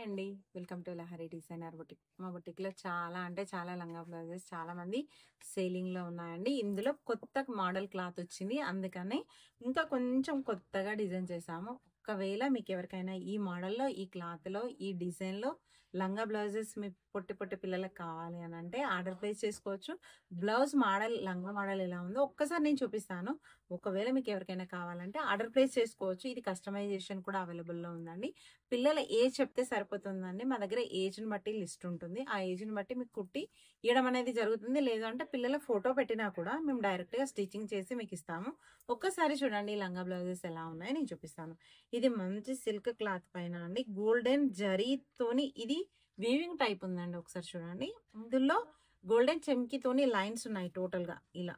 అండి. Welcome to Lahari designer boutique. మా బుటిక్‌లో చాలా అంటే చాలా లంగా బ్లౌజెస్ చాలా మంది సేలింగ్‌లో ఉన్నాయండి. ఇందులో కొత్త మోడల్ క్లాత్ వచ్చింది. అందుకనే ఇంకా కొంచెం కొత్తగా డిజైన్ చేశాము. ఒకవేళ మీకు ఎవరికైనా ఈ మోడల్‌లో, ఈ క్లాత్‌లో, ఈ డిజైన్‌లో లంగా బ్లౌజెస్ మీ పొట్టి పొట్టి పిల్లలకి కావాలి అని అంటే ఆర్డర్ ప్లేస్ చేసుకోవచ్చు. బ్లౌజ్ మోడల్ లంగా మోడల్ ఎలా ఉందో ఒక్కసారి నేను చూపిస్తాను. ఒకవేళ మీకు ఎవరికైనా కావాలంటే ఆర్డర్ ప్లేస్ చేసుకోవచ్చు. ఇది కస్టమైజేషన్ కూడా అవైలబుల్‌లో ఉందండి. పిల్లల ఏజ్ చెప్తే సరిపోతుందండి. మా దగ్గర ఏజ్‌ని బట్టి లిస్ట్ ఉంటుంది. ఆ ఏజ్‌ని బట్టి మీకు కుట్టి ఇయడం అనేది జరుగుతుంది. లేదు అంటే పిల్లల ఫోటో పెట్టినా కూడా మేము డైరెక్ట్‌గా స్టిచ్చింగ్ చేసి మీకు ఇస్తాము. ఒక్కసారి చూడండి ఈ లంగా బ్లౌజెస్ ఎలా ఉన్నాయో నేను చూపిస్తాను. ఇది మంచి సిల్క్ క్లాత్ పైన అండి గోల్డెన్ జరీతోని ఇది వీవింగ్ టైప్ ఉందండి. ఒకసారి చూడండి. ఇందులో గోల్డెన్ చెమ్కీతోని లైన్స్ ఉన్నాయి టోటల్‌గా ఇలా.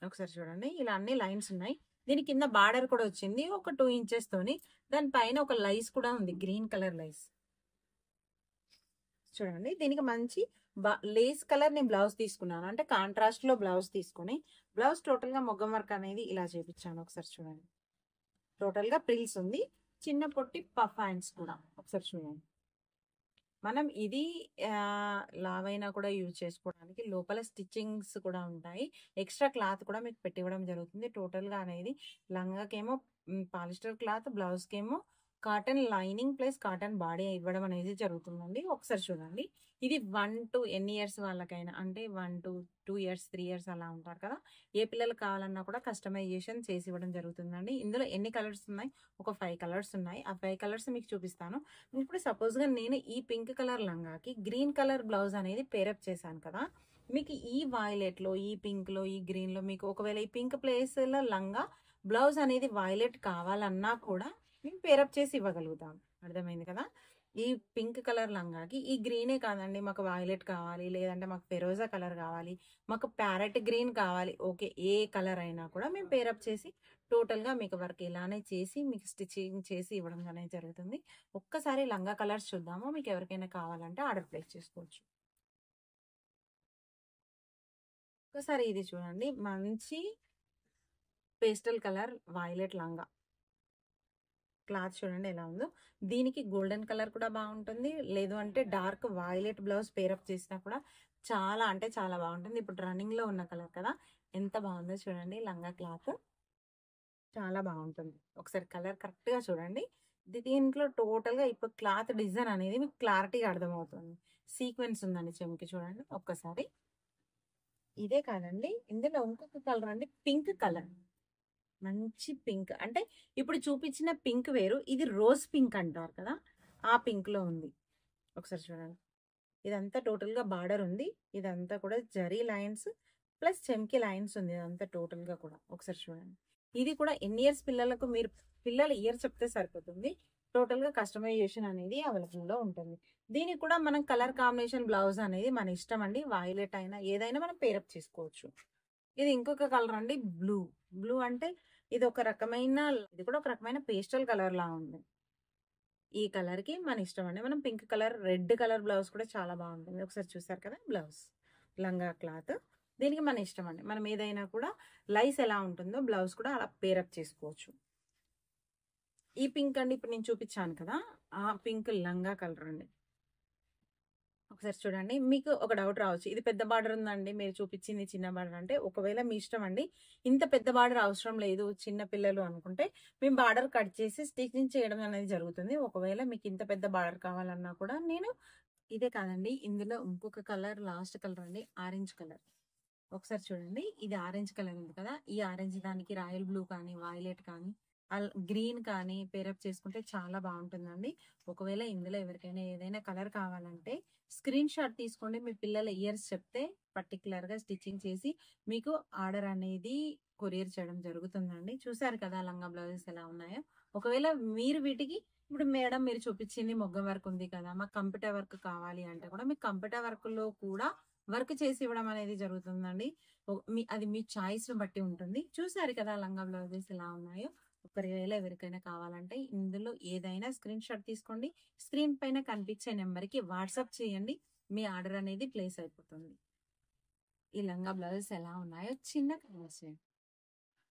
ఒకసారి చూడండి. ఇలా అన్ని లైన్స్ ఉన్నాయి. దీని కింద బార్డర్ కూడా వచ్చింది. ఒక 2 ఇంచెస్ తోని. దాని పైన ఒక లైస్ కూడా ఉంది. గ్రీన్ కలర్ లైస్. చూడండి. దీనికి మంచి లేస్ కలర్ నేను బ్లౌజ్ తీసుకున్నాను. అంటే కాంట్రాస్ట్ లో బ్లౌజ్ తీసుకుని బ్లౌజ్ టోటల్ గా మొగ్గం వర్క్ అనేది ఇలా చేపించాను. ఒకసారి చూడండి. టోటల్ గా ప్రిల్స్ ఉంది. చిన్న పొట్టి పఫ్ హ్యాండ్స్ కూడా. ఒకసారి చూడండి. మనం ఇది లావైనా కూడా యూజ్ చేసుకోవడానికి లోపల స్టిచ్చింగ్స్ కూడా ఉంటాయి. ఎక్స్ట్రా క్లాత్ కూడా మీకు పెట్టివ్వడం జరుగుతుంది. టోటల్‌గా అనేది లంగాకేమో పాలిస్టర్ క్లాత్, బ్లౌజ్‌కేమో cotton lining plus cotton body ఇవ్వడం అనేది జరుగుతుందండి. ఒకసారి చూడండి. ఇది 1 to ఎన్ని ఇయర్స్ వాళ్ళకైనా అంటే 1 to 2 ఇయర్స్, 3 ఇయర్స్ అలా ఉంటారు కదా! ఏ పిల్లలకి కావాలన్నా కూడా కస్టమైజేషన్ చేసి ఇవ్వడం జరుగుతుందండి. ఇందులో ఎన్ని కలర్స్ ఉన్నాయి? ఒక 5 కలర్స్ ఉన్నాయి. ఆ 5 కలర్స్ మీకు చూపిస్తాను. ఇప్పుడు సపోజ్‌గా నేను ఈ పింక్ కలర్ లంగాకి గ్రీన్ కలర్ బ్లౌజ్ అనేది పేరప్ చేశాను కదా! మీకు ఈ వాయిలెట్‌లో, ఈ పింక్‌లో, ఈ గ్రీన్‌లో మీకు ఒకవేళ ఈ పింక్ ప్లేస్‌లో లంగా బ్లౌజ్ అనేది వాయిలెట్ కావాలన్నా కూడా మేము పేరప్ చేసి ఇవ్వగలుగుతాం. అర్థమైంది కదా! ఈ పింక్ కలర్ లంగాకి ఈ గ్రీనే కాదండి మాకు వాయిలెట్ కావాలి, లేదంటే మాకు ఫెరోజా కలర్ కావాలి, మాకు ప్యారెట్ గ్రీన్ కావాలి. ఓకే. ఏ కలర్ అయినా కూడా మేము పేరప్ చేసి టోటల్‌గా మీకు వర్క్ ఇలానే చేసి మీకు స్టిచ్చింగ్ చేసి ఇవ్వడం అనేది జరుగుతుంది. ఒక్కసారి లంగా కలర్స్ చూద్దాము. మీకు ఎవరికైనా కావాలంటే ఆర్డర్ ప్లేస్ చేసుకోవచ్చు. ఒక్కసారి ఇది చూడండి. మంచి పేస్టల్ కలర్ వైలెట్ లంగా. క్లాత్ చూడండి ఎలా ఉందో. దీనికి గోల్డెన్ కలర్ కూడా బాగుంటుంది. లేదు అంటే డార్క్ వైలెట్ బ్లౌజ్ పేరప్ చేసినా కూడా చాలా అంటే చాలా బాగుంటుంది. ఇప్పుడు రన్నింగ్‌లో ఉన్న కలర్ కదా! ఎంత బాగుందో చూడండి లంగా క్లాత్. చాలా బాగుంటుంది. ఒకసారి కలర్ కరెక్ట్‌గా చూడండి. దీంట్లో టోటల్‌గా ఇప్పుడు క్లాత్ డిజైన్ అనేది మీకు క్లారిటీగా అర్థమవుతుంది. సీక్వెన్స్ ఉందండి చెమ్కి చూడండి ఒక్కసారి. ఇదే కాదండి. ఇందులో ఇంకొక కలర్ అండి పింక్ కలర్. మంచి పింక్. అంటే ఇప్పుడు చూపించిన పింక్ వేరు. ఇది రోజ్ పింక్ అంటారు కదా! ఆ పింక్‌లో ఉంది. ఒకసారి చూడండి. ఇదంతా టోటల్‌గా బార్డర్ ఉంది. ఇదంతా కూడా జరీ లైన్స్ ప్లస్ చెమ్కీ లైన్స్ ఉంది. ఇదంతా టోటల్‌గా కూడా. ఒకసారి చూడండి. ఇది కూడా ఎన్ని ఇయర్స్ పిల్లలకు మీరు పిల్లల ఇయర్ చెప్తే సరిపోతుంది. టోటల్‌గా కస్టమైజేషన్ అనేది అవైలబుల్‌లో ఉంటుంది. దీనికి కూడా మనం కలర్ కాంబినేషన్ బ్లౌజ్ అనేది మన ఇష్టం అండి. వైలెట్ అయినా ఏదైనా మనం పేరప్ చేసుకోవచ్చు. ఇది ఇంకొక కలర్ అండి బ్లూ. బ్లూ అంటే ఇది ఒక రకమైన ఇది కూడా ఒక రకమైన పేస్టల్ కలర్ లా ఉంది. ఈ కలర్‌కి మన ఇష్టం అండి. మనం pink colour, red colour blouse కూడా చాలా బాగుంటుంది. ఒకసారి చూసారు కదా! బ్లౌజ్. లంగా క్లాత్. దీనికి మన ఇష్టం అండి. మనం ఏదైనా కూడా లైస్ ఎలా ఉంటుందో బ్లౌజ్ కూడా అలా పేరప్ చేసుకోవచ్చు. ఈ పింక్ అండి ఇప్పుడు నేను చూపించాను కదా! ఆ పింక్ లంగా కలర్ అండి. ఒకసారి చూడండి. మీకు ఒక డౌట్ రావచ్చు. ఇది పెద్ద బార్డర్ ఉందండి. మీరు చూపించింది చిన్న బార్డర్ అంటే ఒకవేళ మీ ఇష్టం అండి. ఇంత పెద్ద బార్డర్ అవసరం లేదు. చిన్న పిల్లలు అనుకుంటే మేము బార్డర్ కట్ చేసి స్టిచ్చింగ్ చేయడం అనేది జరుగుతుంది. ఒకవేళ మీకు ఇంత పెద్ద బార్డర్ కావాలన్నా కూడా నేను ఇదే కాదండి. ఇందులో ఇంకొక కలర్ లాస్ట్ కలర్ అండి ఆరెంజ్ కలర్. ఒకసారి చూడండి. ఇది ఆరెంజ్ కలర్ ఉంది కదా! ఈ ఆరెంజ్ దానికి రాయల్ బ్లూ కానీ, వైలెట్ కానీ, గ్రీన్ కానీ పేరప్ చేసుకుంటే చాలా బాగుంటుందండి. ఒకవేళ ఇందులో ఎవరికైనా ఏదైనా కలర్ కావాలంటే స్క్రీన్ షాట్ తీసుకోండి. మీ పిల్లల ఇయర్స్ చెప్తే పర్టిక్యులర్‌గా స్టిచ్చింగ్ చేసి మీకు ఆర్డర్ అనేది కొరియర్ చేయడం జరుగుతుందండి. చూసారు కదా లంగా బ్లౌజెస్ ఎలా ఉన్నాయో. ఒకవేళ మీరు వీటికి ఇప్పుడు మేడం మీరు చూపించింది మొగ్గం వర్క్ ఉంది కదా! మాకు కంప్యూటర్ వర్క్ కావాలి అంటే కూడా మీకు కంప్యూటర్ వర్క్‌లో కూడా వర్క్ చేసి ఇవ్వడం అనేది జరుగుతుందండి. అది మీ చాయిస్‌ని బట్టి ఉంటుంది. చూసారు కదా లంగా బ్లౌజెస్ ఎలా ఉన్నాయో. ఒకవేళ ఎవరికైనా కావాలంటే ఇందులో ఏదైనా స్క్రీన్ షాట్ తీసుకోండి. స్క్రీన్ పైన కనిపించే నెంబర్‌కి వాట్సాప్ చేయండి. మీ ఆర్డర్ అనేది ప్లేస్ అయిపోతుంది. ఈ లంగా బ్లౌజెస్ ఎలా ఉన్నాయో చిన్న కామెంట్స్ చేయండి.